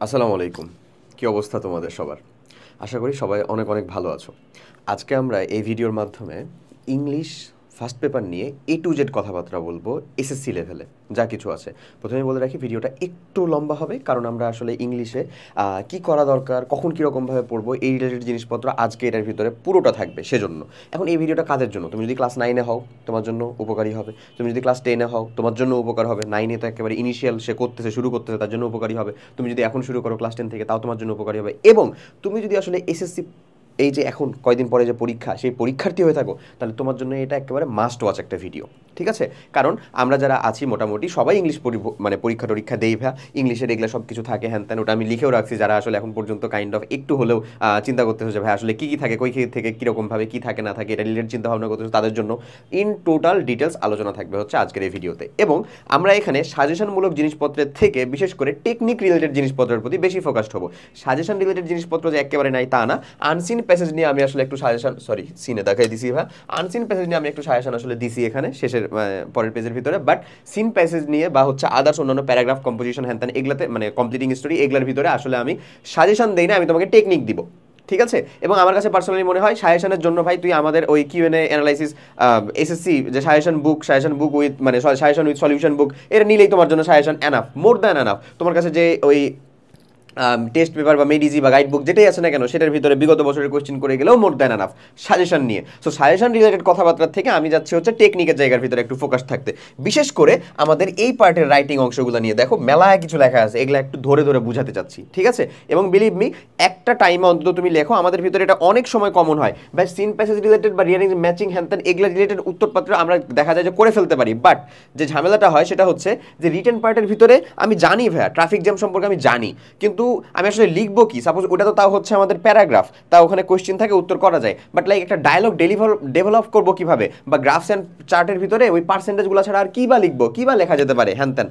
আসসালামু আলাইকুম। কি অবস্থা তোমাদের সবার? আশা করি সবাই অনেক অনেক ভালো আছো। আজকে আমরা এই ভিডিওর মাধ্যমে ইংলিশ ফার্স্ট পেপার নিয়ে এ টু জেড কথাবার্তা বলবো এসএসসি লেভেলে যা কিছু আছে। প্রথমে বলে রাখি ভিডিওটা একটু লম্বা হবে কারণ আমরা আসলে ইংলিশে কি করা দরকার, কখন কীরকমভাবে পড়বো এই রিলেটেড জিনিসপত্র আজকে এটার ভিতরে পুরোটা থাকবে সেজন্য। এখন এই ভিডিওটা কাদের জন্য? তুমি যদি ক্লাস 9-এ হও তোমার জন্য উপকারী হবে। তুমি যদি ক্লাস 10-এ হও তোমার জন্য উপকার হবে। 9-এ তো একেবারে ইনিশিয়াল সে করতেছে, শুরু করতেছে, তার জন্য উপকারী হবে। তুমি যদি এখন শুরু করো ক্লাস 10 থেকে তাও তোমার জন্য উপকারী হবে। এবং তুমি যদি আসলে এসএসসি এই যে এখন কয়দিন পরে যে পরীক্ষা সেই পরীক্ষার্থী হয়ে থাকো তাহলে তোমার জন্য এটা একেবারে মাস্ট ওয়াচ একটা ভিডিও, ঠিক আছে? কারণ আমরা যারা আছি মোটামুটি সবাই ইংলিশ মানে পরীক্ষা দেই ভা, ইংলিশের এগুলো সব কিছু থাকে হ্যান ত্যান, ওটা আমি লিখেও রাখছি যারা আসলে এখন পর্যন্ত কাইন্ড অফ একটু হলেও চিন্তা করতে হচ্ছে ভাই আসলে কী কী থাকে, কই থেকে কীরকমভাবে কী থাকে না থাকে এটা রিলেটেড চিন্তা ভাবনা করতে হচ্ছে, তাদের জন্য ইন টোটাল ডিটেলস আলোচনা থাকবে হচ্ছে আজকের এই ভিডিওতে। এবং আমরা এখানে সাজেশনমূলক জিনিসপত্রের থেকে বিশেষ করে টেকনিক রিলেটেড জিনিসপত্রের প্রতি বেশি ফোকাসড হবো। সাজেশন রিলেটেড জিনিসপত্র যে একেবারে নাই তা না, আনসিন প্যাসেজ নিয়ে আমি আসলে একটু সাজেশন, সরি সিনে দেখাই দিছি ভাই, আনসিন প্যাসেজ নিয়ে আমি একটু সাজেশন আসলে দিছি এখানে শেষের পরের পেজের ভিতরে। বাট সিন প্যাসেজ নিয়ে বা হচ্ছে আদার্স অন্যান্য প্যারাগ্রাফ কম্পোজিশন হ্যান ত্যান এগুলাতে মানে কমপ্লিটিং স্টোরি এগুলোর ভিতরে আসলে আমি সাজেশন দেই না, আমি তোমাকে টেকনিক দিব, ঠিক আছে? এবং আমার কাছে পার্সোনালি মনে হয় সাজেশনের জন্য ভাই তুই আমাদের ওই কিউএনএ অ্যানালাইসিস এসএসসি যে সাজেশন বুক উইথ মানে সাজেশন উইথ সলিউশন বুক, এটা নিলেই তোমার জন্য suggestion enough, more than enough. তোমার কাছে যে ওই টেস্ট পেপার বা মেডিজি বা গাইড বুক যেটাই আছে না কেন সেটার ভিতরে বিগত বছরের কোয়েশ্চেন করে গেলেও মোর দ্যান এনাফ সাজেশন নিয়ে। সো সাজেশন রিলেটেড কথাবার্তা থেকে আমি যাচ্ছি হচ্ছে টেকনিকের জায়গার ভিতরে একটু ফোকাস থাকতে, বিশেষ করে আমাদের এই পার্টের রাইটিং অংশগুলো নিয়ে। দেখো মেলায় কিছু লেখা আছে, এগুলো একটু ধরে ধরে বুঝাতে চাচ্ছি, ঠিক আছে? এবং বিলিভ মি একটা টাইমে অন্তত তুমি লেখো, আমাদের ভিতরে এটা অনেক সময় কমন হয় বা সিন প্যাসেজ রিলেটেড বা রিয়ারিং ম্যাচিং হ্যান এগুলো রিলেটেড উত্তরপত্র আমরা দেখা যায় যে করে ফেলতে পারি। বাট যে ঝামেলাটা হয় সেটা হচ্ছে যে রিটেন পার্টের ভিতরে আমি জানি ভাইয়া ট্রাফিক জ্যাম সম্পর্কে আমি জানি, কিন্তু আমি আসলে লিখবো কি? সাপোজ ওটা তো তাও হচ্ছে আমাদের প্যারাগ্রাফ, তা ওখানে কোয়েশ্চেন থাকে উত্তর করা যায়, বাট লাইক একটা ডায়লগ ডেভেলপ করবো কিভাবে, বা গ্রাফস অ্যান্ড চার্টের ভিতরে ওই পার্সেন্টেজগুলো ছাড়া আর কী বা লিখবো, কী বা লেখা যেতে পারে হ্যান ত্যান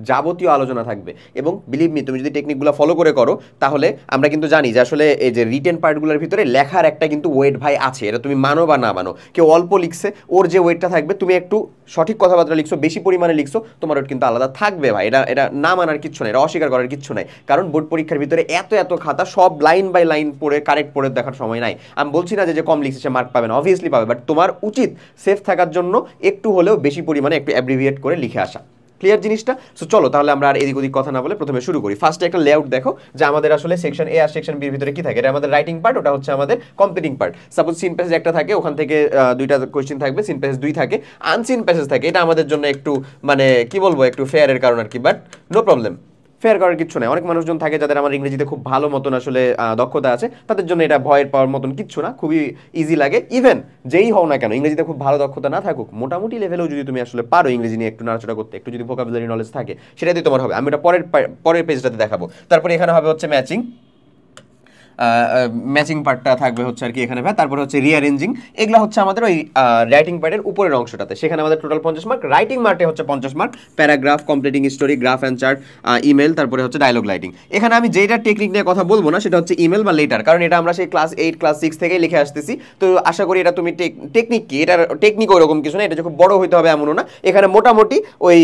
যাবতীয় আলোচনা থাকবে। এবং বিলিভ মি তুমি যদি টেকনিকগুলো ফলো করে করো তাহলে আমরা কিন্তু জানি যে আসলে এই যে রিটেন পার্টগুলোর ভিতরে লেখার একটা কিন্তু ওয়েট ভাই আছে, এটা তুমি মানো বা না মানো। কেউ অল্প লিখছে ওর যে ওয়েটটা থাকবে, তুমি একটু সঠিক কথাবার্তা লিখছো, বেশি পরিমাণে লিখছো, তোমার ওয়েট কিন্তু আলাদা থাকবে ভাই। এটা না মানার কিচ্ছু নাই, এটা অস্বীকার করার কিচ্ছু নাই। কারণ বোর্ড পরীক্ষার ভিতরে এত এত খাতা সব লাইন বাই লাইন পড়ে কারেক্ট পড়ে দেখার সময় নাই। আমি বলছি না যে কম লিখছে সে মার্ক পাবে না, অবভিয়াসলি পাবে, বাট তোমার উচিত সেফ থাকার জন্য একটু হলেও বেশি পরিমাণে একটু অ্যাব্রিভিয়েট করে লিখে আসা। ক্লিয়ার জিনিসটা? সো চলো তাহলে আমরা আর এদিক ওদিক কথা না বলে প্রথমে শুরু করি। ফার্স্টে একটা লেআউট দেখো যে আমাদের আসলে সেকশন এ আর সেকশন বির ভিতরে কি থাকে। এটা আমাদের রাইটিং পার্ট, ওটা হচ্ছে আমাদের completing part. Suppose seen passage একটা থাকে, ওখান থেকে দুইটা কোয়েশ্চেন থাকবে, সিন প্যাসেজ 2 থাকে, আনসিন প্যাসেজ থাকে। এটা আমাদের জন্য একটু মানে কি বলবো একটু ফেয়ারের কারণ আর কি, বাট নো প্রবলেম, ফেয়ার করার কিচ্ছু নাই। অনেক মানুষজন থাকে যাদের আমার ইংরেজিতে খুব ভালো মতন আসলে দক্ষতা আছে, তাদের জন্য এটা ভয়ের পাওয়ার মতন কিচ্ছু না, খুবই ইজি লাগে। ইভেন যেই হও না কেন ইংরেজিতে খুব ভালো দক্ষতা না থাকুক, মোটামুটি লেভেলেও যদি তুমি আসলে পারো ইংরেজি নিয়ে একটু নাড়াচাড়া করতে, একটু যদি ভোকাবুলারি নলেজ থাকে, সেটাই তোমার হবে। আমি এটা পরের পেজটাতে দেখাবো। তারপরে এখানে হবে হচ্ছে ম্যাচিং, ম্যাচিং পার্টটা থাকবে হচ্ছে আর কি এখানে ভাই। তারপরে হচ্ছে রিঅ্যারেঞ্জিং, এগুলো হচ্ছে আমাদের ওই রাইটিং পার্টের উপরের অংশটাতে, সেখানে আমাদের টোটাল 50 মার্ক। রাইটিং মার্টে হচ্ছে 50 mark, paragraph, completing story, graph and chart, email, তারপরে হচ্ছে ডায়লগ রাইটিং। এখানে আমি যেটা টেকনিক নিয়ে কথা বলবো না সেটা হচ্ছে ইমেল বা লেটার, কারণ এটা আমরা সেই ক্লাস 8 ক্লাস 6 থেকেই লিখে আসতেছি। তো আশা করি এটা তুমি টেকনিক কি, এটার টেকনিক ওইরকম কিছু না, এটা যে খুব বড় হইতে হবে এমনও না। এখানে মোটামুটি ওই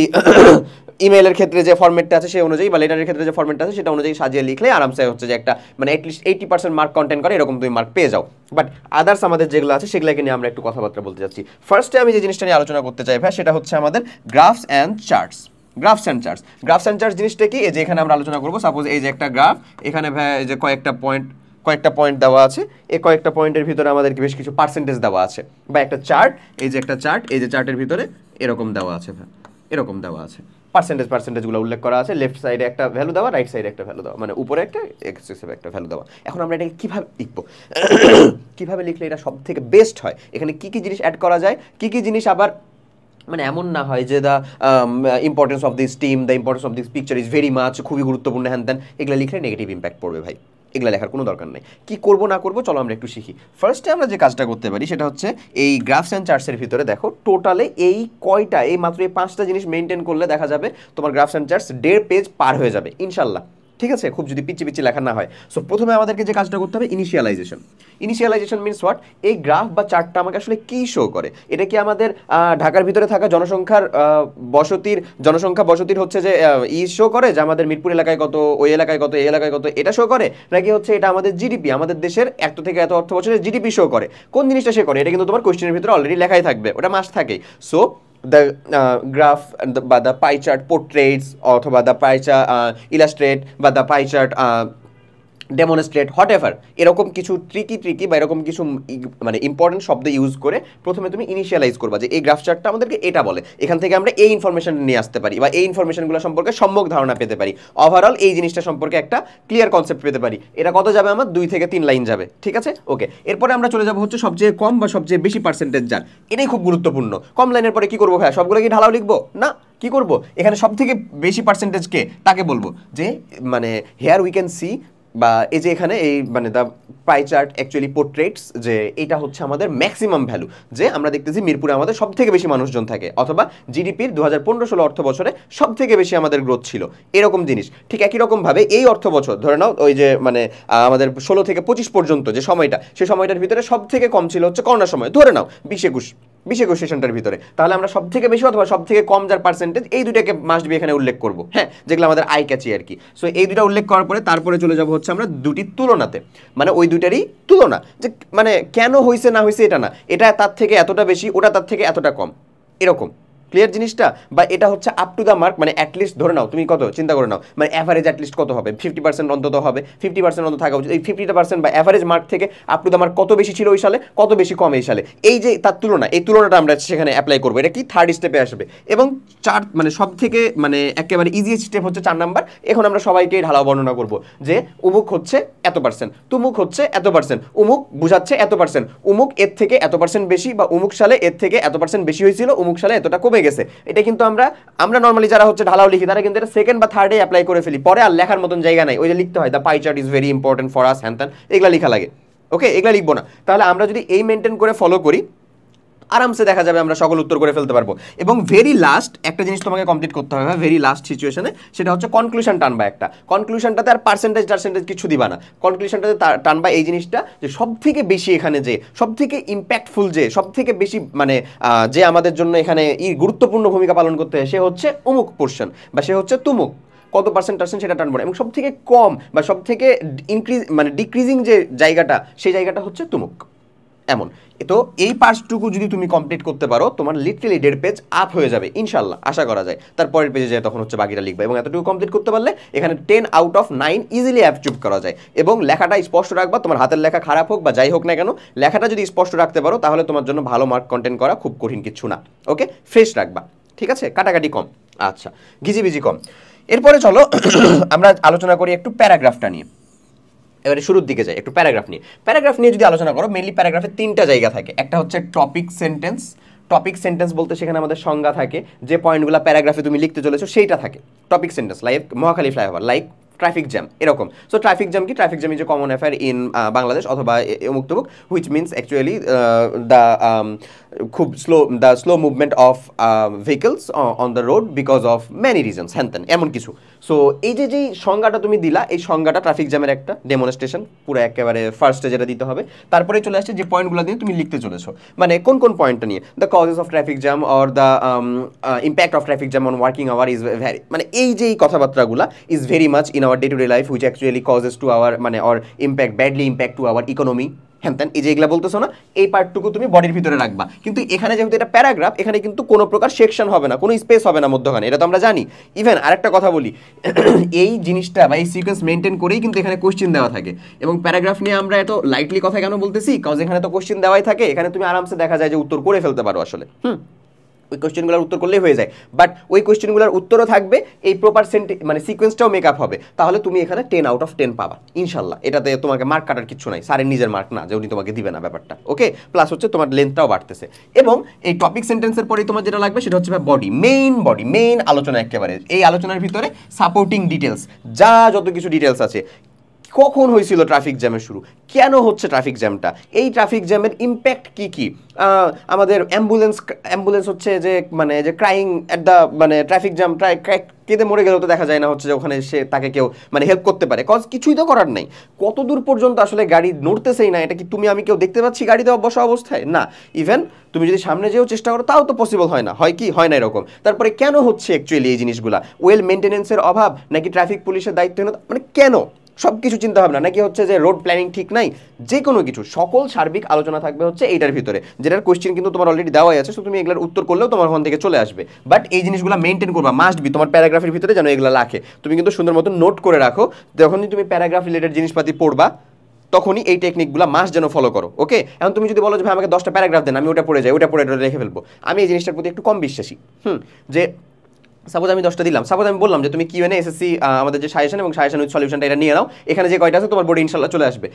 ইমেলের ক্ষেত্রে যে ফরম্যাটটা আছে সেই অনুযায়ী বা লেটারের ক্ষেত্রে যে ফরম্যাটটা আছে সেটা অনুযায়ী সাজিয়ে লিখলে আরামসে হচ্ছে যে একটা মানে অ্যাটলিস্ট 80% মার্ক কন্টেন্ট করে এরকম তুমি মার্ক পেয়ে যাও। বাট আদার্স আমাদের যেগুলো আছে সেগুলোকে নিয়ে আমরা একটু কথাবার্তা বলতে যাচ্ছি। ফার্স্টে আমি যে জিনিসটা নিয়ে আলোচনা করতে চাই ভাই সেটা হচ্ছে আমাদের grasp and charts. Grasp and charts জিনিসটা কি? এই যে এখানে আমরা আলোচনা করবো, সাপোজ এই যে একটা গ্রাফ, এখানে ভাই এই যে কয়েকটা পয়েন্ট দেওয়া আছে, এই কয়েকটা পয়েন্টের ভিতরে আমাদের বেশ কিছু পার্সেন্টেজ দেওয়া আছে, বা একটা চার্ট, এই যে একটা চার্ট, এই যে চার্টের ভিতরে এরকম দেওয়া আছে ভাই, এরকম দেওয়া আছে, পার্সেন্টেজগুলো উল্লেখ করা আছে, লেফট সাইডে একটা ভ্যালু দেওয়া, রাইট সাইডে একটা ভ্যালু দেওয়া, মানে উপরে একটা এক্সেসিভ একটা ভ্যালু দেওয়া। এখন আমরা এটাকে কীভাবে লিখবো, কীভাবে লিখলে এটা সব থেকে বেস্ট হয়, এখানে কী কী জিনিস অ্যাড করা যায়, কী কী জিনিস আবার মানে এমন না হয় যে the importance of this team, the importance of this picture is very much, খুবই গুরুত্বপূর্ণ হ্যান ত্যান, এগুলো লিখলে নেগেটিভ ইম্প্যাক্ট পড়বে ভাই, এগুলো লেখার কোনো দরকার নেই। কি করবো না করবো চলো আমরা একটু শিখি। ফার্স্টে আমরা যে কাজটা করতে পারি সেটা হচ্ছে এই গ্রাফস অ্যান্ড চার্টসের ভিতরে দেখো টোটালে এই কয়টা, এই মাত্র এই 5টা জিনিস মেনটেন করলে দেখা যাবে তোমার গ্রাফস অ্যান্ড চার্টস 1.5 পেজ পার হয়ে যাবে ইনশাল্লাহ। ঠিক আছে, খুব যদি পিচ্ছি পিচ্ছি লেখা না হয়। সো প্রথমে আমাদেরকে যে কাজটা করতে হবে ইনিশিয়ালাইজেশন। ইনিশিয়ালাইজেশন মিনস হোয়াট, এই গ্রাফ বা চার্টটা আমাকে আসলে কী শো করে? এটা কি আমাদের ঢাকার ভিতরে থাকা জনসংখ্যা বসতির হচ্ছে যে শো করে যে আমাদের মিরপুর এলাকায় কত, ওই এলাকায় কত, এই এলাকায় কত, এটা শো করে, নাকি হচ্ছে এটা আমাদের জিডিপি, আমাদের দেশের এত থেকে এত অর্থ বছরের জিডিপি শো করে? কোন জিনিসটা সে করে? এটা কিন্তু তোমার কোয়েশ্চেনের ভিতরে অলরেডি লেখাই থাকবে, ওটা মাস্ট থাকেই। সো the graph বা the pie chart portraits অথবা the pie chart illustrate বা the pie chart demonstrate what ever, এরকম কিছু ট্রিকি বা এরকম কিছু মানে ইম্পর্টেন্ট শব্দ ইউজ করে প্রথমে তুমি ইনিশিয়ালাইজ করবা যে এই গ্রাফ চার্টটা আমাদেরকে এটা বলে, এখান থেকে আমরা এই ইনফরমেশন নিয়ে আসতে পারি বা এই ইনফরমেশনগুলো সম্পর্কে সম্যক ধারণা পেতে পারি, ওভারঅল এই জিনিসটা সম্পর্কে একটা ক্লিয়ার কনসেপ্ট পেতে পারি। এটা কত যাবে? আমার 2 থেকে 3 লাইন যাবে, ঠিক আছে, ওকে। এরপরে আমরা চলে যাবো হচ্ছে সবচেয়ে কম বা সবচেয়ে বেশি পার্সেন্টেজ যার, এটাই খুব গুরুত্বপূর্ণ। কম লাইনের পরে কি করবো ভাই, সবগুলো কি ঢালাও লিখবো? না, কি করব, এখানে সব থেকে বেশি পার্সেন্টেজ কে, তাকে বলবো যে মানে হেয়ার উই ক্যান সি, বা এই যে এখানে এই মানে the pie chart actually portraits যে এটা হচ্ছে আমাদের ম্যাক্সিমাম ভ্যালু, যে আমরা দেখতেছি মিরপুরে আমাদের সব থেকে বেশি মানুষজন থাকে, অথবা জিডিপির 2015-16 অর্থ বছরে সব থেকে বেশি আমাদের গ্রোথ ছিল, এরকম জিনিস। ঠিক একই রকমভাবে এই অর্থ বছর ধরে নাও ওই যে মানে আমাদের 16 থেকে 25 পর্যন্ত যে সময়টা, সেই সময়টার ভিতরে সব থেকে কম ছিল হচ্ছে করোনার সময়, ধরে নাও 20-21 সেশনটার ভিতরে, তাহলে আমরা সব থেকে বেশি অথবা সব থেকে কম যার পার্সেন্টেজ, এই দুটাকে মাস্ট বি এখানে উল্লেখ করবো, হ্যাঁ, যেগুলো আমাদের আই ক্যাচি আর কি। সো এই দুটা উল্লেখ করার পরে তারপরে চলে যাবো হচ্ছে আমরা দুটি তুলনাতে, মানে ওই দুটারই তুলনা, যে মানে কেন হয়েছে না হয়েছে এটা না, এটা তার থেকে এতটা বেশি, ওটা তার থেকে এতটা কম, এরকম ক্লিয়ার জিনিসটা। বা এটা হচ্ছে আপ টু দ্য মার্ক, মানে অ্যাটলিস্ট ধরে নাও তুমি কত চিন্তা করে নাও, মানে অ্যাভারেজ অ্যাটলিস্ট কত হবে, 50% অন্তত হবে, 50% অন্তত থাকা উচিত। এই 50% বা অ্যাভারেজ মার্ক থেকে আপ টু দ্য মার্ক কত বেশি ছিল ওই সালে, কত বেশি কম এই সালে, এই যে তার তুলনা, এই তুলনাটা আমরা সেখানে অ্যাপ্লাই করবো। এটা কি থার্ড স্টেপে আসবে, এবং মানে সব থেকে মানে একেবারে ইজিয়েস্ট স্টেপ হচ্ছে 4 নাম্বার। এখন আমরা সবাইকে ঢালাও বর্ণনা করবো যে উমুক হচ্ছে এত পার্সেন্ট, তুমুক হচ্ছে এত পার্সেন্ট, উমুক বুঝাচ্ছে এত পার্সেন্ট, উমুক এর থেকে এত পার্সেন্ট বেশি, বা উমুক সালে এর থেকে এত পার্সেন্ট বেশি হয়েছিল, উমুক সালে এতটা কমে গেছে। এটা কিন্তু আমরা নর্মালি যারা হচ্ছে ঢালাও লিখি তারা কিন্তু এটা সেকেন্ড বা থার্ডে অ্যাপ্লাই করে ফেলি, পরে আর লেখার মতন জায়গা নাই, ওই যে লিখতে হয় the pie chart is very important for us, হ্যান ত্যান, এগুলা লেখা লাগে, ওকে, এগুলা লিখবো না। তাহলে আমরা যদি এই মেনটেন করে ফলো করি, আরামসে দেখা যাবে আমরা সকল উত্তর করে ফেলতে পারবো। এবং ভেরি লাস্ট একটা জিনিস তোমাকে কমপ্লিট করতে হবে ভেরি লাস্ট সিচুয়েশনে, সেটা হচ্ছে কনক্লুশন টানবা একটা। কনক্লুশনটাতে আর পার্সেন্টেজ কিছু দিবা না, কনক্লুশনটাতে টানবা এই জিনিসটা যে সব থেকে বেশি এখানে যে সব থেকে ইম্প্যাক্টফুল, যে সব থেকে বেশি মানে যে আমাদের জন্য এখানে গুরুত্বপূর্ণ ভূমিকা পালন করতে হয়, সে হচ্ছে অমুক পোর্শন বা সে হচ্ছে তুমুক, কত পার্সেন্ট সেটা টানবো না। এবং সব থেকে কম বা সব থেকে মানে ডিক্রিজিং যে জায়গাটা, সেই জায়গাটা হচ্ছে তুমুক, এমন। তো এই পার্টটুকু যদি তুমি কমপ্লিট করতে পারো, তোমার লিটারালি 1.5 পেজ আপ হয়ে যাবে ইনশাল্লাহ, আশা করা যায়। তারপরের পেজে যায় তখন হচ্ছে বাকিটা লিখবে, এবং এতটুকু কমপ্লিট করতে পারলে এখানে 10 আউট অফ 9 ইজিলি অ্যাচিভ করা যায়। এবং লেখাটা স্পষ্ট রাখবা, তোমার হাতের লেখা খারাপ হোক বা যাই হোক না কেন, লেখাটা যদি স্পষ্ট রাখতে পারো তাহলে তোমার জন্য ভালো মার্ক কন্টেন্ট করা খুব কঠিন কিছু না, ওকে। ফ্রেশ রাখবা, ঠিক আছে, কাটাকাটি কম, আচ্ছা, ঘিজিবিজি কম। এরপরে চলো আমরা আলোচনা করি একটু প্যারাগ্রাফটা নিয়ে। এবারে শুরুর দিকে যাই, একটু প্যারাগ্রাফ নিয়ে যদি আলোচনা করো, মেনলি প্যারাগ্রাফে 3টা জায়গা থাকে। একটা হচ্ছে টপিক সেন্টেন্স বলতে সেখানে আমাদের সংজ্ঞা থাকে, যে পয়েন্টগুলো প্যারাগ্রাফে তুমি লিখতে চলেছো সেইটা থাকে topic sentence, like Mohakhali flyover, like traffic jam, এরকম। সো ট্রাফিক জ্যাম কি? Traffic jam is a common affair in Bangladesh অথবা অমুক তমুক, হুইচ মিনস অ্যাকচুয়ালি দ্য খুব slow movement of vehicles on the road because of many reasons, হ্যান এমন কিছু। So এই যে যেই সংজ্ঞাটা তুমি দিলা, এই সংজ্ঞাটা ট্রাফিক জ্যামের একটা ডেমনস্ট্রেশন, পুরো একেবারে ফার্স্টে যেটা দিতে হবে। তারপরে চলে আসছে যে পয়েন্টগুলো দিয়ে তুমি লিখতে চলেছো, মানে কোন কোন পয়েন্টটা নিয়ে, the causes of traffic jam or the impact of traffic jam on working hour is very, মানে এই যে কথাবার্তাগুলো is very much in our day to day life which actually causes to our মানে or badly impact to our economy, হ্যান ত্যান, এই যে এগুলা বলতেছো না, এই পার্টটুকু তুমি বডির ভিতরে রাখবা। কিন্তু এখানে যেহেতু এটা প্যারাগ্রাফ, এখানে কিন্তু কোনো প্রকার সেকশন হবে না, কোনো স্পেস হবে না মধ্যখানে, এটা তো আমরা জানি। ইভেন আরেকটা কথা বলি, এই জিনিসটা বা এই সিকোয়েন্স মেনটেন করেই কিন্তু এখানে কোশ্চেন দেওয়া থাকে। এবং প্যারাগ্রাফ নিয়ে আমরা এত লাইটলি কথা কেন বলতেছি, কজ এখানে তো কোশ্চেন দেওয়াই থাকে, এখানে তুমি আরামসে দেখা যায় যে উত্তর করে ফেলতে পারো আসলে, ওই কোশ্চেনগুলোর উত্তর করলেই হয়ে যায়। বাট ওই কোশ্চেনগুলোর উত্তরও থাকবে, এই প্রপার মানে সিকোয়েন্সটাও মেকআপ হবে, তাহলে তুমি এখানে 10 আউট অফ 10 পাবা ইনশাল্লাহ। এটাতে তোমাকে মার্ক কাটার কিছু নাই, স্যারের নিজের মার্ক না যে উনি তোমাকে দিবে না ব্যাপারটা, ওকে। প্লাস হচ্ছে তোমার লেন্থটাও বাড়তেছে। এবং এই টপিক সেন্টেন্সের পরেই তোমার যেটা লাগবে সেটা হচ্ছে মেইন আলোচনা, একেবারে এই আলোচনার ভিতরে সাপোর্টিং ডিটেলস, যত কিছু ডিটেলস আছে, কখন হয়েছিল ট্রাফিক জ্যামের শুরু, কেন হচ্ছে ট্রাফিক জ্যামটা, এই ট্রাফিক জ্যামের ইম্প্যাক্ট কি কি, আমাদের অ্যাম্বুলেন্স হচ্ছে যে মানে যে ক্রাইং অ্যাট দ্য মানে ট্রাফিক জ্যাম কেঁদে মরে গেলেও তো দেখা যায় না হচ্ছে যে ওখানে সে তাকে কেউ মানে হেল্প করতে পারে, কজ কিছুই তো করার নেই, কত দূর পর্যন্ত আসলে গাড়ি নড়তেছেই না, এটা কি তুমি আমি কেউ দেখতে পাচ্ছি গাড়িতে বসা অবস্থায়, না, ইভেন তুমি যদি সামনে যেও চেষ্টা করো তাও তো পসিবল হয় না, হয় কি হয় না এরকম। তারপরে কেন হচ্ছে অ্যাকচুয়ালি এই জিনিসগুলা, ওয়েল মেনটেনেন্সের অভাব নাকি ট্রাফিক পুলিশের দায়িত্বহীনতা, মানে কেন সব কিছু চিন্তা ভাবনা, নাকি হচ্ছে যে রোড প্ল্যানিং ঠিক নাই, যে কোনো কিছু সকল সার্বিক আলোচনা থাকবে হচ্ছে এইটার ভিতরে, যেটার কোয়েশ্চেন কিন্তু তোমার অলরেডি দেওয়াই আছে, সো তুমি এগুলোর উত্তর করলেও তোমার ওখান থেকে চলে আসবে। বাট এই জিনিসগুলো মেনটেন করবা, মাস্ট বি, তোমার প্যারাগ্রাফের ভিতরে যেন এগুলো রাখে, তুমি কিন্তু সুন্দর মতো নোট করে রাখো, যখনই তুমি প্যারাগ্রাফ রিলেটেড জিনিসপাতি পড়বা তখনই এই টেকনিকগুলো মাস্ট যেন ফলো করো। ওকে, এখন তুমি যদি বলো যে ভাই আমাকে 10টা প্যারাগ্রাফ দেন, আমি ওটা পড়ে যাই, ওটা পড়ে রেখে ফেলবো, আমি এই জিনিসটার প্রতি একটু কম বিশ্বাসী। যে সাপোজ আমি 10টা দিলাম, সাপোজ আমি বললাম যে তুমি কিউএনএ এসএসসি আমাদের যে সাজেশন এবং সাজেশন উইথ সলিউশনটা এটা নিয়ে নাও, এখানে যে কয়টা আছে তোমার বোর্ডে ইনশাল্লাহ চলে আসবে,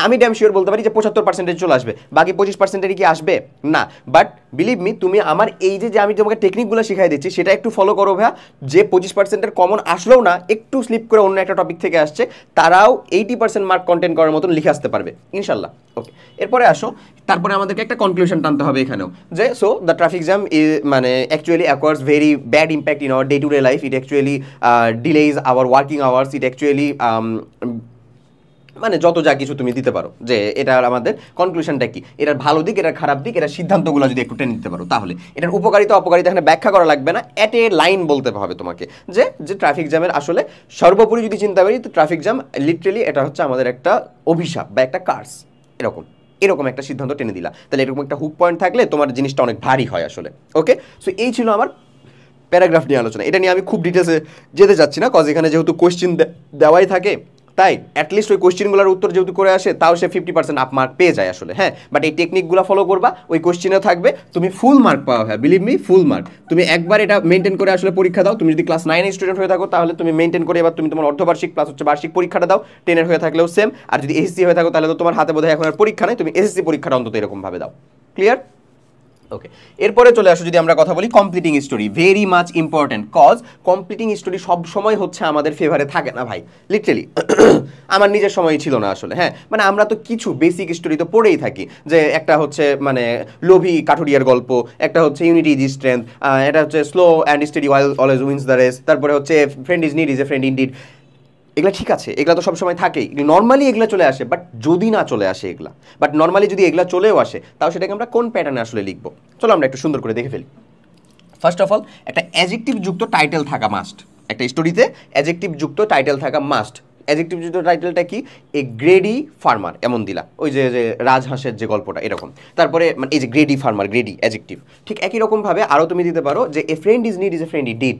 আমি ড্যাম শিওর বলতে পারি যে 75% চলে আসবে, বাকি 25% কি আসবে না, বাট বিলিভ মি, তুমি আমার এই যে আমি তোমাকে টেকনিকগুলো শিখাই দিচ্ছি সেটা একটু ফলো করো ভাইয়া, যে 25%-এর কমন আসলেও না, একটু স্লিপ করে অন্য একটা টপিক থেকে আসছে, তারাও 80% মার্ক কন্টেন্ট করার মতন লিখে আসতে পারবে ইনশাল্লাহ। ওকে, এরপরে আসো, তারপরে আমাদেরকে একটা কনক্লুশন টানতে হবে এখানেও, যে সো দ্য ট্রাফিক জ্যাম মানে actually acquires very bad impact in our day to day life, it actually delays our working hours, it actually মানে যত যা কিছু তুমি দিতে পারো, যে এটার আমাদের কনক্লুশনটা কি, এটার ভালো দিক, এটার খারাপ দিক, এটার সিদ্ধান্তগুলো যদি একটু টেনে নিতে পারো, তাহলে এটার উপকারিতা অপকারিতা এখানে ব্যাখ্যা করা লাগবে না, অ্যাট এ লাইন বলতে হবে তোমাকে যে যে ট্রাফিক জ্যামের আসলে সর্বোপরি যদি চিন্তা করি তো ট্রাফিক জ্যাম লিটারেলি এটা হচ্ছে আমাদের একটা অভিশাপ বা একটা কার্স, এরকম এরকম একটা সিদ্ধান্ত টেনে দিলা, তাহলে এরকম একটা হুক পয়েন্ট থাকলে তোমার জিনিসটা অনেক ভারী হয় আসলে। ওকে, সো এই ছিল আমার প্যারাগ্রাফ নিয়ে আলোচনা, এটা নিয়ে আমি খুব ডিটেলসে যেতে চাচ্ছি না, কজ এখানে যেহেতু কোয়েশ্চেন দেওয়াই থাকে, তাই অ্যাটলিস্ট ওই কোয়েশ্চেনগুলোর উত্তর যেহেতু করে আসে তাও সে 50% আপ মার্ক পেয়ে যায় আসলে। হ্যাঁ, বাট এই টেকনিকগুলো ফলো করবা, ওই কোয়েশ্চেনেও থাকবে, তুমি ফুল মার্ক পাওয়া, হ্যাঁ বিলিভ মি ফুল মার্ক, তুমি একবার এটা মেনটেন করে আসলে পরীক্ষা দাও, তুমি যদি ক্লাস 9 স্টুডেন্ট হয়ে থাকো তাহলে তুমি মেনটেন করে এবার তুমি তোমার অর্ধবার্ষিক প্লাস হচ্ছে বার্ষিক পরীক্ষাটা দাও, 10-এর হয়ে থাকলেও সেম, আর যদি এসএসসি হয়ে থাকো তাহলে তো তোমার হাতে বোধহয় এখন আর পরীক্ষা নেই, তুমি এসএসসি পরীক্ষাটা অন্তত এরকমভাবে দাও। ক্লিয়ার? ওকে, এরপরে চলে আসো যদি আমরা কথা বলি completing story, very much important, cause completing story সব সময় হচ্ছে আমাদের ফেভারে থাকে না ভাই, লিটারেলি আমার নিজের সময় ছিল না আসলে। হ্যাঁ, মানে আমরা তো কিছু বেসিক স্টোরি তো পড়েই থাকি, যে একটা হচ্ছে মানে লোভী কাঠুরিয়ার গল্প, একটা হচ্ছে ইউনিটি ইজ স্ট্রেংথ, এটা হচ্ছে slow and steady while always wins the race, তারপরে হচ্ছে friend is need is a friend indeed, এগুলো ঠিক আছে, এগুলো তো সবসময় থাকেই, নর্মালি এগুলো চলে আসে, বাট যদি না চলে আসে এগুলা, বাট নর্মালি যদি এগুলো চলেও আসে তাও সেটাকে আমরা কোন প্যাটার্নে আসলে লিখবো, চলো আমরা একটু সুন্দর করে দেখে ফেলি। ফার্স্ট অফ অল একটা অ্যাডজেক্টিভ যুক্ত টাইটেল থাকা মাস্ট, একটা স্টোরিতে অ্যাডজেক্টিভ যুক্ত টাইটেল থাকা মাস্ট। অ্যাডজেক্টিভ যুক্ত টাইটেলটা কি, এ গ্রেডি ফার্মার এমন দিলা, ওই যে যে রাজহাঁসের যে গল্পটা এরকম, তারপরে মানে এই যে গ্রেডি ফার্মার, গ্রেডি অ্যাডজেক্টিভ, ঠিক একই রকমভাবে আরও তুমি দিতে পারো যে a friend is need is a friend indeed,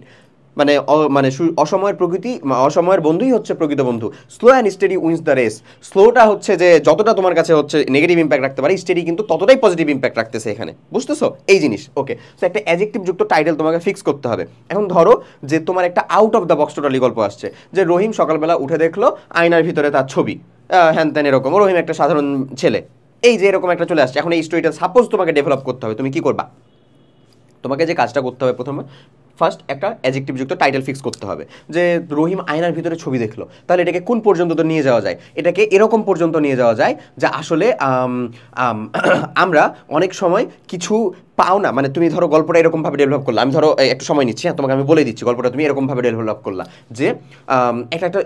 মানে মানে অসময়ের প্রকৃতি, অসময়ের বন্ধুই হচ্ছে প্রকৃত বন্ধু, slow and steady wins the race, স্লোটা হচ্ছে যে যতটা তোমার কাছে হচ্ছে নেগেটিভ ইম্প্যাক্ট রাখতে পারে, স্টেডি কিন্তু ততটাই পজিটিভ ইম্প্যাক্ট রাখতেছে এখানে, বুঝতেছো এই জিনিস। ওকে, সো একটা অ্যাডজেক্টিভ যুক্ত টাইটেল তোমাকে ফিক্স করতে হবে। এখন ধরো যে তোমার একটা out of the box totally গল্প আসছে, যে রহিম সকালবেলা উঠে দেখলো আয়নার ভিতরে তার ছবি, হ্যান ত্যান এরকম, রহিম একটা সাধারণ ছেলে, এই যে এরকম একটা চলে আসছে। এখন এই স্টোরিটা সাপোজ তোমাকে ডেভেলপ করতে হবে, তুমি কি করবা, তোমাকে যে কাজটা করতে হবে প্রথমে ফার্স্ট একটা অ্যাডজেক্টিভ যুক্ত টাইটেল ফিক্স করতে হবে, যে রহিম আয়নার ভিতরে ছবি দেখলো, তাহলে এটাকে কোন পর্যন্ত তো নিয়ে যাওয়া যায়, এটাকে এরকম পর্যন্ত নিয়ে যাওয়া যায় যে আসলে আমরা অনেক সময় কিছু পাও না, মানে তুমি ধরো গল্পটা এরকমভাবে ডেভেলপ করলা, আমি ধরো একটু সময় নিচ্ছি, হ্যাঁ তোমাকে আমি বলে দিচ্ছি গল্পটা তুমি এরকমভাবে ডেভেলপ করলা, যে এটা একটা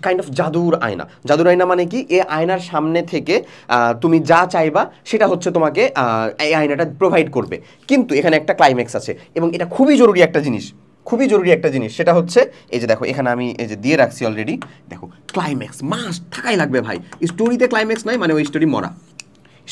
কাইন্ড অফ জাদুর আয়না। জাদুর আয়না মানে কি, এই আয়নার সামনে থেকে তুমি যা চাইবা সেটা হচ্ছে তোমাকে এই আয়নাটা প্রোভাইড করবে, কিন্তু এখানে একটা ক্লাইম্যাক্স আছে, এবং এটা খুবই জরুরি একটা জিনিস, খুবই জরুরি একটা জিনিস, সেটা হচ্ছে এই যে দেখো এখানে আমি এই যে দিয়ে রাখছি অলরেডি, দেখো ক্লাইম্যাক্স মাস্ট থাকাই লাগবে ভাই, স্টোরিতে ক্লাইম্যাক্স নাই মানে ওই স্টোরি মরা,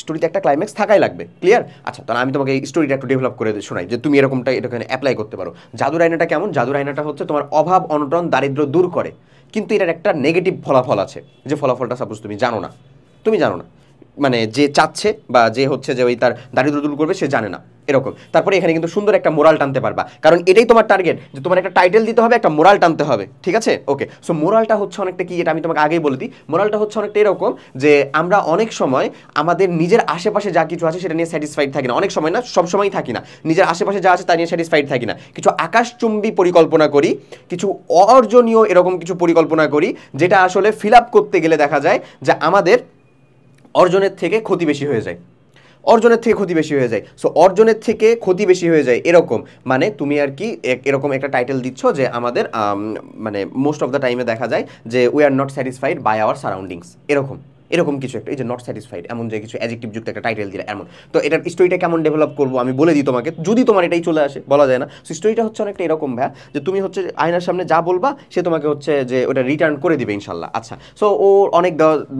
স্টোরিতে একটা ক্লাইম্যাক্স থাকাই লাগবে। ক্লিয়ার? আচ্ছা, তাহলে আমি তোমাকে এই স্টোরিটা একটু ডেভেলপ করে শোনাই, যে তুমি এরকমটা এটাকে অ্যাপ্লাই করতে পারো। জাদুর আয়নাটা কেমন, জাদুর আয়নাটা হচ্ছে তোমার অভাব অনটন দারিদ্র্য দূর করে, কিন্তু এটার একটা নেগেটিভ ফলাফল আছে, যে ফলাফলটা সাপোজ তুমি জানো না, মানে যে চাচ্ছে বা যে হচ্ছে যে ওই তার দারিদ্র্য দূর করবে সে জানে না, এরকম। তারপরে এখানে কিন্তু সুন্দর একটা মোরাল টানতে পারবা, কারণ এটাই তোমার টার্গেট, যে তোমার একটা টাইটেল দিতে হবে, একটা মোরাল টানতে হবে, ঠিক আছে? ওকে, সো মোরালটা হচ্ছে অনেকটা কি, এটা আমি তোমাকে আগেই বলে দিই। মোরালটা হচ্ছে অনেকটা এরকম যে আমরা অনেক সময় আমাদের নিজের আশেপাশে যা কিছু আছে সেটা নিয়ে স্যাটিসফাইড থাকি না, অনেক সময় না, সব সময় থাকি না, নিজের আশেপাশে যা আছে তা নিয়ে স্যাটিসফাইড থাকি না, কিছু আকাশচুম্বী পরিকল্পনা করি, কিছু অর্জনীয় এরকম কিছু পরিকল্পনা করি, যেটা আসলে ফিল আপ করতে গেলে দেখা যায় যে আমাদের অর্জনের থেকে ক্ষতি বেশি হয়ে যায়, অর্জনের থেকে ক্ষতি বেশি হয়ে যায়। সো অর্জনের থেকে ক্ষতি বেশি হয়ে যায় এরকম, মানে তুমি আর কি এরকম একটা টাইটেল দিচ্ছ যে আমাদের মানে মোস্ট অফ দ্য টাইমে দেখা যায় যে we are not satisfied by our surroundings, এরকম এরকম কিছু একটা, এই যে নট স্যাটিসফাইড এমন যে কিছু অ্যাডজেক্টিভ যুক্ত একটা টাইটেল দিলে এমন। তো এটার স্টোরিটা কেমন ডেভেলপ করবো আমি বলে দিই তোমাকে, যদি তোমার এটাই চলে আসে, বলা যায় না। সো স্টোরিটা হচ্ছে অনেকটা এরকম ভাইয়া, যে তুমি হচ্ছে আয়নার সামনে যা বলবা সে তোমাকে হচ্ছে যে ওটা রিটার্ন করে দিবে ইনশাল্লাহ। আচ্ছা, সো ও অনেক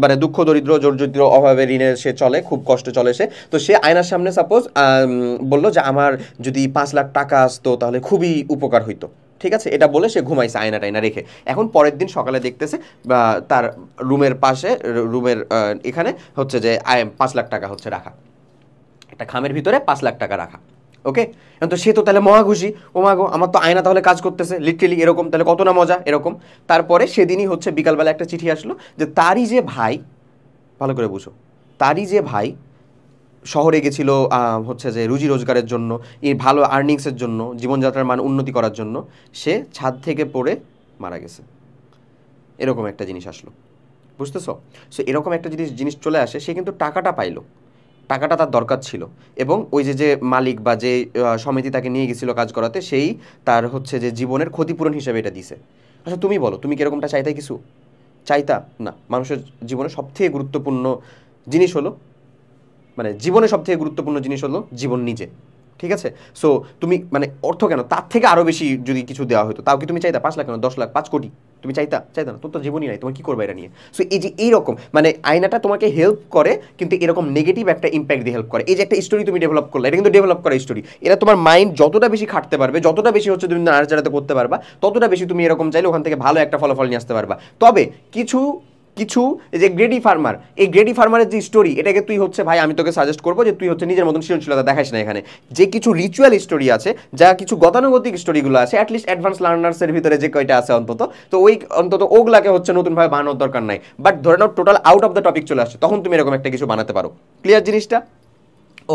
মানে দুঃখ দরিদ্র জর্জরিদ্র অভাবে ঋণে সে চলে, খুব কষ্ট চলে সে, তো সে আয়নার সামনে সাপোজ বললো যে আমার যদি 5 লাখ টাকা আসতো তাহলে খুবই উপকার হইতো, ঠিক আছে? এটা বলে সে ঘুমাইছে আয়না টাইনা রেখে। এখন পরের দিন সকালে দেখতেছে তার রুমের পাশে, রুমের এখানে হচ্ছে যে 5 লাখ টাকা হচ্ছে রাখা, একটা খামের ভিতরে 5 লাখ টাকা রাখা। ওকে, তো সে তো তাহলে মহা খুশি, ও মা গো আমার তো আয়না তাহলে কাজ করতেছে লিটারেলি, এরকম তাহলে কত না মজা এরকম। তারপরে সেদিনই হচ্ছে বিকালবেলা একটা চিঠি আসলো যে তারই যে ভাই, ভালো করে বুঝো, তারই যে ভাই শহরে গেছিল হচ্ছে যে রুজি রোজগারের জন্য, এই ভালো আর্নিংসের জন্য, জীবনযাত্রার মান উন্নতি করার জন্য, সে ছাদ থেকে পড়ে মারা গেছে, এরকম একটা জিনিস আসলো, বুঝতেছো? সো এরকম একটা জিনিস চলে আসে, সে কিন্তু টাকাটা পাইলো, টাকাটা তার দরকার ছিল, এবং ওই যে যে মালিক বা যে সমিতি তাকে নিয়ে গেছিলো কাজ করাতে, সেই তার হচ্ছে যে জীবনের ক্ষতিপূরণ হিসেবে এটা দিছে। আচ্ছা তুমি বলো, তুমি কি এরকমটা চাইতে কিছু চাইতা? না, মানুষের জীবনে সবথেকে গুরুত্বপূর্ণ জিনিস হলো, মানে জীবনে সবথেকে গুরুত্বপূর্ণ জিনিস হলো জীবন নিজে, ঠিক আছে? সো তুমি মানে অর্থ কেন, তার থেকে আরও বেশি যদি কিছু দেওয়া হতো তাও কি তুমি চাইতা? 5 লাখ কেন, 10 লাখ, 5 কোটি, তুমি চাইতা? চাইতা না, তোর তো জীবনই নাই, তোমার কী করবে এটা নিয়ে? সো এই যে এইরকম মানে আয়নাটা তোমাকে হেল্প করে, কিন্তু এরকম নেগেটিভ একটা ইম্প্যাক্ট দিয়ে হেল্প করে। এই যে একটা স্টোরি তুমি ডেভেলপ করলে, এটা কিন্তু ডেভেলপ করা স্টোরি, এটা তোমার মাইন্ড যতটা বেশি খাটতে পারবে, যতটা বেশি হচ্ছে তুমি নাড়াচাড়াতে করতে পারবা, ততটা বেশি তুমি এরকম চাইলে ওখান থেকে ভালো একটা ফলাফল নিয়ে আসতে পারবা। তবে কিছু কিছু এই যে গ্রেডি ফার্মার, এই গ্রেডি ফার্মারের যে স্টোরি, এটাকে তুই হচ্ছে ভাই আমি তোকে সাজেস্ট করবো যে তুই হচ্ছে নিজের মতন সৃজনশীলতা দেখাস না এখানে। যে কিছু রিচুয়াল স্টোরি আছে, যা কিছু গতানুগতিক স্টোরিগুলো আছে, অ্যাটলিস্ট অ্যাডভান্স লার্নার্সের ভিতরে যে কয়টা আছে অন্তত, তো ওই অন্তত ওগুলাকে হচ্ছে নতুনভাবে বানানোর দরকার নাই। বাট ধরে নাও total out of the topic চলে আসছে, তখন তুমি এরকম একটা কিছু বানাতে পারো। ক্লিয়ার জিনিসটা?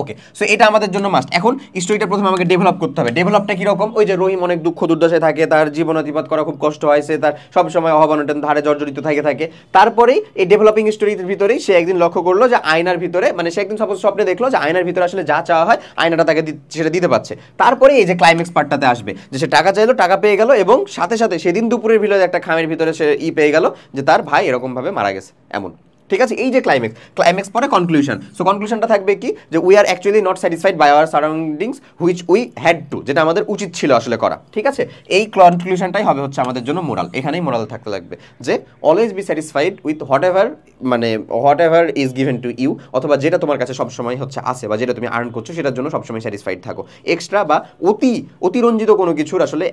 ওকে, সো এটা আমাদের জন্য মাস্ট। এখন স্টোরিটা প্রথমে আমাকে ডেভেলপ করতে হবে। ডেভেলপটা কীরকম? ওই যে রহিম অনেক দুঃখ দুর্দশায় থাকে, তার জীবন অতিবাদ করা খুব কষ্ট হয়, সে তার সবসময় অভাবনটন ধারে জর্জরিত থাকে। তারপরেই এই ডেভেলপিং স্টোরির ভিতরেই সে একদিন লক্ষ্য করলো যে আয়নার ভিতরে, মানে সে একদিন সাপোজ স্বপ্নে দেখলো যে আয়নার ভিতরে আসলে যা চাওয়া হয় আয়নাটা তাকে সেটা দিতে পারছে। তারপরে এই যে ক্লাইম্যাক্স পার্টটাতে আসবে, যে সে টাকা চাইলো, টাকা পেয়ে গেল, এবং সাথে সাথে সেদিন দুপুরের ভিতরে একটা খামের ভিতরে সে পেয়ে গেল যে তার ভাই এরকমভাবে মারা গেছে, এমন। ঠিক আছে, এই যে ক্লাইম্যাক্স পরে কনক্লুশন। সো কনক্লুশনটা থাকবে কি, যে we are actually not satisfied by our surroundings which we had to, যেটা আমাদের উচিত ছিল আসলে করা। ঠিক আছে, এই কনক্লুশনটাই হবে হচ্ছে আমাদের জন্য মোরাল। এখানেই মোরাল থাকতে লাগবে যে always be satisfied with whatever is given to you, অথবা যেটা তোমার কাছে সবসময় হচ্ছে আছে, বা যেটা তুমি আর্ন করছো সেটার জন্য সবসময় স্যাটিসফাইড থাকো। এক্সট্রা বা অতিরঞ্জিত কোনো কিছুর আসলে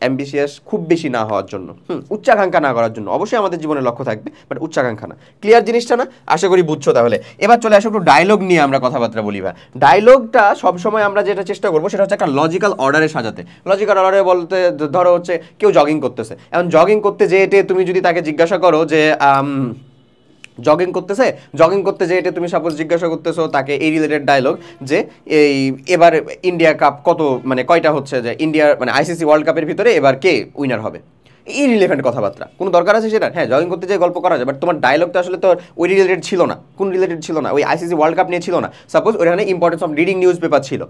অ্যাম্বিশিয়াস খুব বেশি না হওয়ার জন্য, উচ্চাকাঙ্ক্ষা না করার জন্য। অবশ্যই আমাদের জীবনে লক্ষ্য থাকবে, বাট উচ্চাকাঙ্ক্ষা না। ক্লিয়ার জিনিসটা না? আশা করি বুঝছো। তাহলে এবার চলে আসো একটু ডায়লগ নিয়ে আমরা কথাবার্তা বলি। ভাই ডায়লগটা সবসময় আমরা যেটা চেষ্টা করবো সেটা হচ্ছে একটা লজিক্যাল অর্ডারে সাজাতে। লজিক্যাল অর্ডারে বলতে ধরো হচ্ছে কেউ জগিং করতেছে, এখন জগিং করতে যেয়ে তুমি যদি তাকে জিজ্ঞাসা করো যে জগিং করতে যে এটা তুমি সাপোজ জিজ্ঞাসা করতেছো তাকে এই রিলেটেড ডায়লগ, যে এই এবার ইন্ডিয়া কাপ মানে কয়টা হচ্ছে, যে ইন্ডিয়ার মানে আইসিসি ওয়ার্ল্ড কাপের ভিতরে এবার কে উইনার হবে, এই রিলেভেন্ট কথাবার্তা কোনো দরকার আছে সেটা? হ্যাঁ, জগিং করতে যে গল্প করা যায়, বাট তোমার ডায়লগটা আসলে তো ওই রিলেটেড ছিল না। কোন রিলেটেড ছিল না? ওই আইসিসি ওয়ার্ল্ড কাপ নিয়ে ছিল না। সাপোজ ওখানে importance of reading news paper ছিল,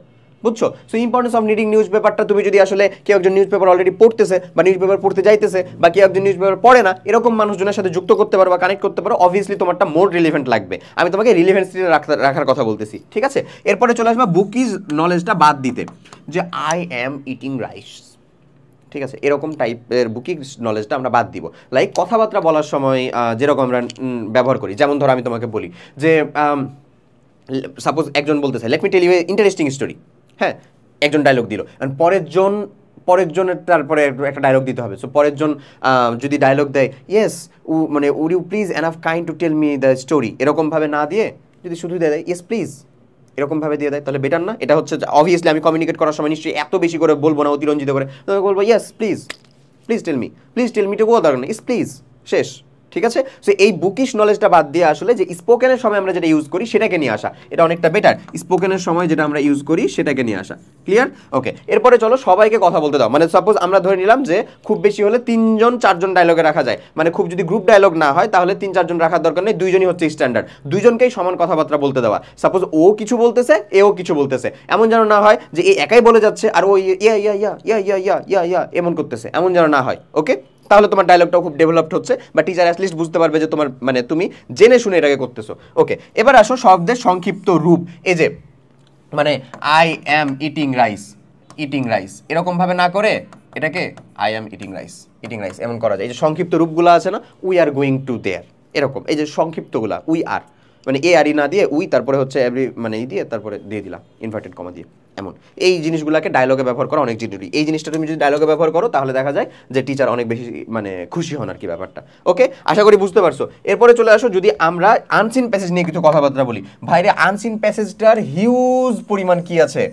বুঝছো? So importance of reading news পেপারটা তুমি যদি আসলে কেউ একজন নিউজ পেপার অলরেডি পড়তেছে, বা নিউজ পেপার পড়তে যাইতেছে, বা কেউ একজন নিউজ পেপার পড়ে না, এরকম মানুষজনের সাথে যুক্ত করতে পারো বা কানেক্ট করতে পারো, অবভিয়াসলি তোমারটা মোর রিলেভেন্ট লাগবে। আমি তোমাকে রিলেভেন্সি রাখার কথা বলতেছি। ঠিক আছে, এরপরে চলে আসবে বুকিজ নলেজটা বাদ দিতে, যে আই অ্যাম ইটিং রাইস। ঠিক আছে, এরকম টাইপের বুকিং নলেজটা আমরা বাদ দিব। লাইক কথাবার্তা বলার সময় যেরকম আমরা ব্যবহার করি, যেমন ধরো আমি তোমাকে বলি যে সাপোজ একজন বলতেছে let me tell you interesting story. হ্যাঁ, একজন ডায়লগ দিল, পরের জনের তারপরে একটা ডায়লগ দিতে হবে। সো পরের জন যদি ডায়লগ দেয় ইয়েস মানে would you please enough kind to tell me the story, এরকমভাবে না দিয়ে যদি শুধু দেয় ইয়েস প্লিজ, এরকমভাবে দিয়ে দেয়, তাহলে বেটার না? এটা হচ্ছে অবভিয়াসলি আমি কমিউনিকেট করার সময় নিশ্চয়ই এত বেশি করে বলবো না, অতিরঞ্জিত করে, তবে বলবো yes please, please tell me to go, দরকার নেই, প্লিজ, শেষ। ঠিক আছে? সো এই বুকিশ নলেজটা বাদ দিয়ে আসলে যে স্পোকেনের সময় আমরা যেটা ইউজ করি সেটাকে নিয়ে আসা, এটা অনেকটা বেটার। স্পোকেনের সময় যেটা আমরা ইউজ করি সেটাকে নিয়ে আসা। ক্লিয়ার? ওকে, এরপরে চলো সবাইকে কথা বলতে দাও। মানে সাপোজ আমরা ধরে নিলাম যে খুব বেশি হলে 3-4জন ডায়লগে রাখা যায়, মানে খুব যদি গ্রুপ ডায়লগ না হয় তাহলে 3-4জন রাখার দরকার নেই, 2জনই হচ্ছে স্ট্যান্ডার্ড, 2জনকেই সমান কথাবার্তা বলতে দেওয়া। সাপোজ ও কিছু বলতেছে, এও কিছু বলতেছে, এমন যেন না হয় যে এ একাই বলে যাচ্ছে আর ও ইয়া ইয়া ইয়া ইয়া ইয়া ইয়া ইয়া ইয়া এমন করতেছে, এমন যেন না হয়। ওকে, তাহলে তোমার ডায়লগটাও খুব ডেভেলপড হচ্ছে, বা টিচার অ্যাটলিস্ট বুঝতে পারবে যে তোমার মানে তুমি জেনে শুনে এটাকে করতেছো। ওকে, এবার আসো শব্দের সংক্ষিপ্ত রূপ। এই যে মানে আই অ্যাম ইটিং রাইস এরকমভাবে না করে এটাকে আই অ্যাম ইটিং রাইস এমন করা যায়। এই যে সংক্ষিপ্ত রূপগুলো আছে না, we are going to their, এরকম এই যে সংক্ষিপ্তগুলা, উই আর মানে এ আর ই না দিয়ে উই, তারপরে হচ্ছে এভরি মানে ই দিয়ে তারপরে দিয়ে দিলাম ইনভার্টেড কমা দিয়ে, এমন এই জিনিসগুলোকে ডায়লগে ব্যবহার করা অনেক জরুরি। এই জিনিসটা তুমি যদি ডায়লগে ব্যবহার করো তাহলে দেখা যায় যে টিচার অনেক বেশি মানে খুশি হন আর কি ব্যাপারটা। ওকে, আশা করি বুঝতে পারছো। এরপরে চলে আসো যদি আমরা আনসিন প্যাসেজ নিয়ে কিছু কথাবার্তা বলি। ভাইরে আনসিন প্যাসেজটার হিউজ পরিমাণ কি আছে,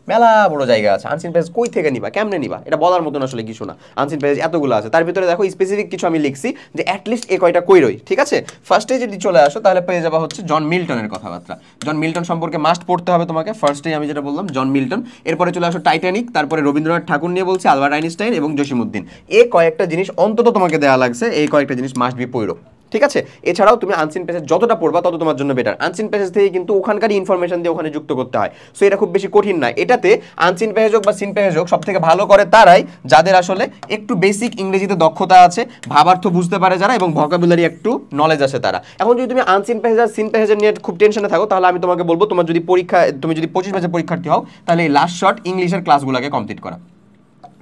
মেলা বড় জায়গা আছে। আনসিন প্যাসেজ কই থেকে নিবা, কেমনে নিবা, এটা বলার মতন আসলে কিছু না। আনসিন প্যাসেজ এতগুলো আছে, তার ভিতরে দেখো স্পেসিফিক কিছু আমি লিখছি যে অ্যাটলিস্ট এই কয়টা কই রই। ঠিক আছে, ফার্স্টে যদি চলে আসো তাহলে পেয়ে যাবা হচ্ছে জন মিল্টনের কথাবার্তা। জন মিল্টন সম্পর্কে মাস্ট পড়তে হবে তোমাকে, ফার্স্টেই আমি যেটা বললাম জন মিল্টন। এরপরে চলে আসো টাইটানিক, তারপরে রবীন্দ্রনাথ ঠাকুর নিয়ে বলছি, আলবার্ট আইনস্টাইন এবং জসিমউদ্দিন। এই কয়েকটা জিনিস অন্তত তোমাকে দেওয়া লাগছে, এই কয়েকটা জিনিস মাস্ট বি পড়ো। ঠিক আছে, এছাড়াও তুমি আনসিন প্যাসেজ যতটা পড়বা তত তোমার জন্য বেটার। আনসিন প্যাসেজ থেকে কিন্তু ওখানকারই ইনফরমেশন দিয়ে ওখানে যুক্ত করতে হয়, সো এটা খুব বেশি কঠিন না। এটাতে আনসিন প্যাসেজ হোক বা সিন প্যাসেজ হোক সব থেকে ভালো করে তারাই যাদের আসলে একটু বেসিক ইংরেজিতে দক্ষতা আছে, ভাবার্থ বুঝতে পারে যারা, এবং ভোকাবুলারি একটু নলেজ আছে তারা। এখন যদি তুমি আনসিন প্যাসেজ আর সিন প্যাসেজ নিয়ে খুব টেনশনে থাকো তাহলে আমি তোমাকে বলবো তোমার যদি পরীক্ষা, তুমি যদি 25 ব্যাচের পরীক্ষার্থী হও তাহলে এই লাস্ট শর্ট ইংলিশের ক্লাসগুলোকে কমপ্লিট করা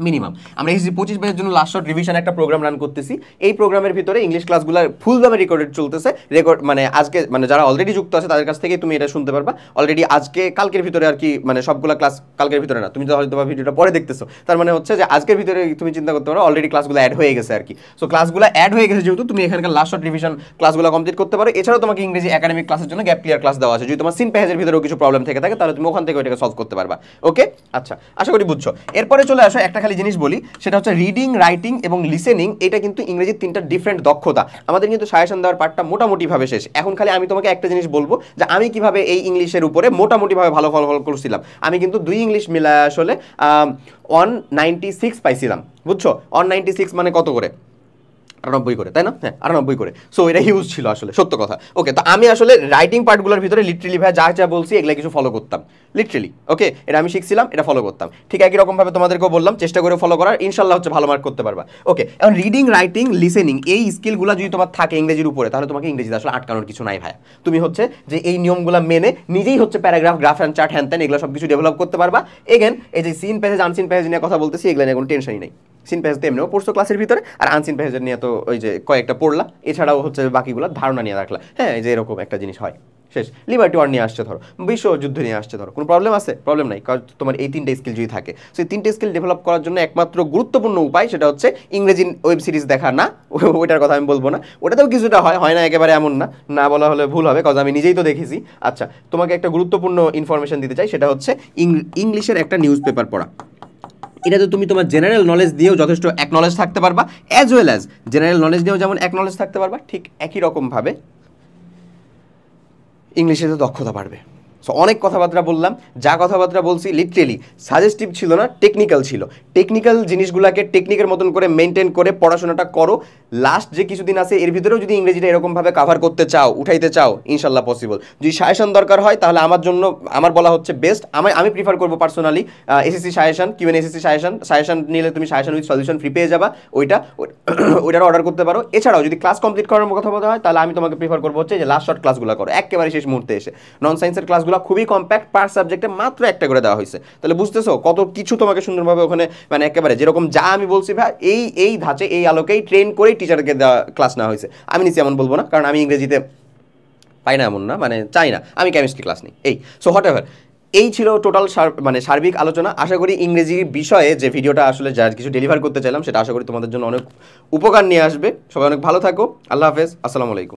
মিনিমাম। আমরা এই 25 ব্যাচের জন্য লাস্ট শর্ট রিভিশন একটা প্রোগ্রাম রান করতেছি। এই প্রোগ্রামের ভিতরে ইংলিশ ক্লাসগুলো ফুল দামে রেকর্ডেড চলতেছে, রেকর্ড মানে আজকে মানে যারা অলরেডি যুক্ত আছে তাদের কাছ থেকে তুমি এটা শুনতে পারবা অলরেডি আজকে কালকের ভিতরে আর কি, মানে সবগুলো ক্লাস কালকের ভিতরে না, তুমি তো হয়তো ভিডিওটা পরে দেখতেছো, তার মানে হচ্ছে যে আজকের ভিতরে তুমি চিন্তা করতে পারো অলরেডি ক্লাসগুলো অ্যাড হয়ে গেছে আর কি। সো ক্লাসগুলো অ্যাড হয়ে গেছে যেহেতু তুমি এখানকার লাস্ট শর্ট রিভিশন ক্লাসগুলো কমপ্লিট করতে পারো। এছাড়াও তোমাকে ইংরেজি একাডেমিক ক্লাসের জন্য গ্যাপ ক্লিয়ার ক্লাস দেওয়া আছে, যদি তোমার সিন প্যাসেজের ভিতরেও কিছু প্রবলেম থেকে থাকে তাহলে তুমি ওখান থেকে ওইটাকে সলভ করতে পারবা। ওকে, আচ্ছা আশা করি বুঝছো। এরপরে চলে আসো একটা খালি জিনিস বলি, সেটা হচ্ছে রিডিং, রাইটিং এবং লিসেনিং। এটা কিন্তু ইংরেজির 3টা ডিফারেন্ট দক্ষতা। আমাদের কিন্তু সাজেশন দেওয়ার পার্টটা মোটামুটিভাবে শেষ। এখন খালি আমি তোমাকে একটা জিনিস বলবো যে আমি কিভাবে এই ইংলিশের উপরে মোটামুটিভাবে ভালো ফলাফল করছিলাম। আমি কিন্তু 2 ইংলিশ মিলায় আসলে 196 পাইছিলাম, বুঝছো? 196 মানে কত করে? 98 করে, তাই না? হ্যাঁ 98 করে। সো এটা হিউজ ছিল আসলে, সত্য কথা। ওকে, তো আমি আসলে রাইটিং পার্টগুলোর ভিতরে লিটারেলি ভাই যা যা বলছি এগুলো কিছু ফলো করতাম লিটারেলি। ওকে, এটা আমি শিখছিলাম, এটা ফলো করতাম। ঠিক একই রকমভাবে তোমাদেরকেও বললাম চেষ্টা করে ফলো করার, ইনশাল্লাহ হচ্ছে ভালো মার্ক করতে পারবা। ওকে, এখন রিডিং, রাইটিং, লিসেনিং এই স্কিলগুলো যদি তোমার থাকে ইংরেজির উপরে তাহলে তোমাকে ইংরেজিতে আসলে আটকানোর কিছু নাই ভাই। তুমি হচ্ছে যে এই নিয়মগুলো মেনে নিজেই হচ্ছে প্যারাগ্রাফ, গ্রাফ অ্যান্ড চার্ট, হ্যান ত্যান এগুলো সব কিছু ডেভেলপ করতে পারবা। এগেন এই যে সিন প্যাসেজ, আনসিন প্যাসেজ নিয়ে কথা বলতেছি, এগুলো নিয়ে কোনো টেনশনই নেই। সিন প্যাসেজ তো এমনিও পড়ছো ক্লাসের ভিতরে, আর আনসিন প্যাসেজের নিয়ে তো ওই যে কয়েকটা পড়লা, এছাড়াও হচ্ছে বাকিগুলো ধারণা নিয়ে রাখলা। হ্যাঁ, এই যে এরকম একটা জিনিস হয়, শেষ। লিবার্টি ওয়ার নিয়ে আসছে ধরো, বিশ্বযুদ্ধ নিয়ে আসছে ধরো, কোনো প্রবলেম আছে? প্রবলেম নাই, কারণ তোমার এই 3টে স্কিল যদি থাকে। সেই 3টে স্কিল ডেভেলপ করার জন্য একমাত্র গুরুত্বপূর্ণ উপায় সেটা হচ্ছে ইংরেজি ওয়েব সিরিজ দেখা। না, ওইটার কথা আমি বলবো না, ওটাতেও কিছুটা হয়, হয় না একেবারে এমন না, না বলা হলে ভুল হবে, কারণ আমি নিজেই তো দেখেছি। আচ্ছা, তোমাকে একটা গুরুত্বপূর্ণ ইনফরমেশন দিতে চাই, সেটা হচ্ছে ইংলিশের একটা নিউজ পেপার পড়া। এটা তো তুমি তোমার জেনারেল নলেজ দিয়েও যথেষ্ট এক নলেজ থাকতে পারবা, as well as general knowledge দিয়েও যেমন এক নলেজ থাকতে পারবা, ঠিক একই রকমভাবে ইংলিশে তো দক্ষতা বাড়বে। সো অনেক কথাবার্তা বললাম, যা কথাবার্তা বলছি লিটারেলি সাজেস্টিভ ছিল না, টেকনিক্যাল ছিল। টেকনিক্যাল জিনিসগুলোকে টেকনিকের মতন করে মেনটেন করে পড়াশোনাটা করো। লাস্ট যে কিছুদিন আছে এর ভিতরেও যদি ইংরেজিটা এরকমভাবে কাভার করতে চাও, উঠাইতে চাও, ইনশাল্লাহ পসিবল। যদি সাজেশন দরকার হয় তাহলে আমার জন্য আমার বলা হচ্ছে বেস্ট, আমি প্রিফার করবো personally SSC suggestion, QN SSC suggestion নিলে তুমি সাজেশন উইথ সলিউশন ফ্রি পেয়ে যাবা, ওইটার অর্ডার করতে পারো। এছাড়াও যদি ক্লাস কমপ্লিট করার কথা বলা হয় তাহলে আমি তোমাকে প্রিফার করবো হচ্ছে যে লাস্ট শর্ট ক্লাসগুলো করো, একেবারে শেষ মুহূর্তে এসে। নন সায়েন্সের ক্লাসগুলো খুবই কম্প্যাক্ট, পার সাবজেক্টে মাত্র একটা করে দেওয়া হয়েছে। তাহলে বুঝতেছো কত কিছু তোমাকে সুন্দরভাবে ওখানে, মানে একেবারে যেরকম যা আমি বলছি ভাই এই ধাঁচে এই আলোকেই ট্রেন করেই টিচারকে দেওয়া ক্লাস নেওয়া হয়েছে। আমি নিচে এমন বলবো না, কারণ আমি ইংরেজিতে পাই না এমন না, মানে চাই না, আমি কেমিস্ট্রি ক্লাস নিই এই। সো হোয়াট এভার, এই ছিল টোটাল মানে সার্বিক আলোচনা। আশা করি ইংরেজি বিষয়ে যে ভিডিওটা আসলে যা কিছু ডেলিভার করতে চাইলাম সেটা আশা করি তোমাদের জন্য অনেক উপকার নিয়ে আসবে। সবাই অনেক ভালো থাকো, আল্লাহ হাফেজ, আসসালামু আলাইকুম।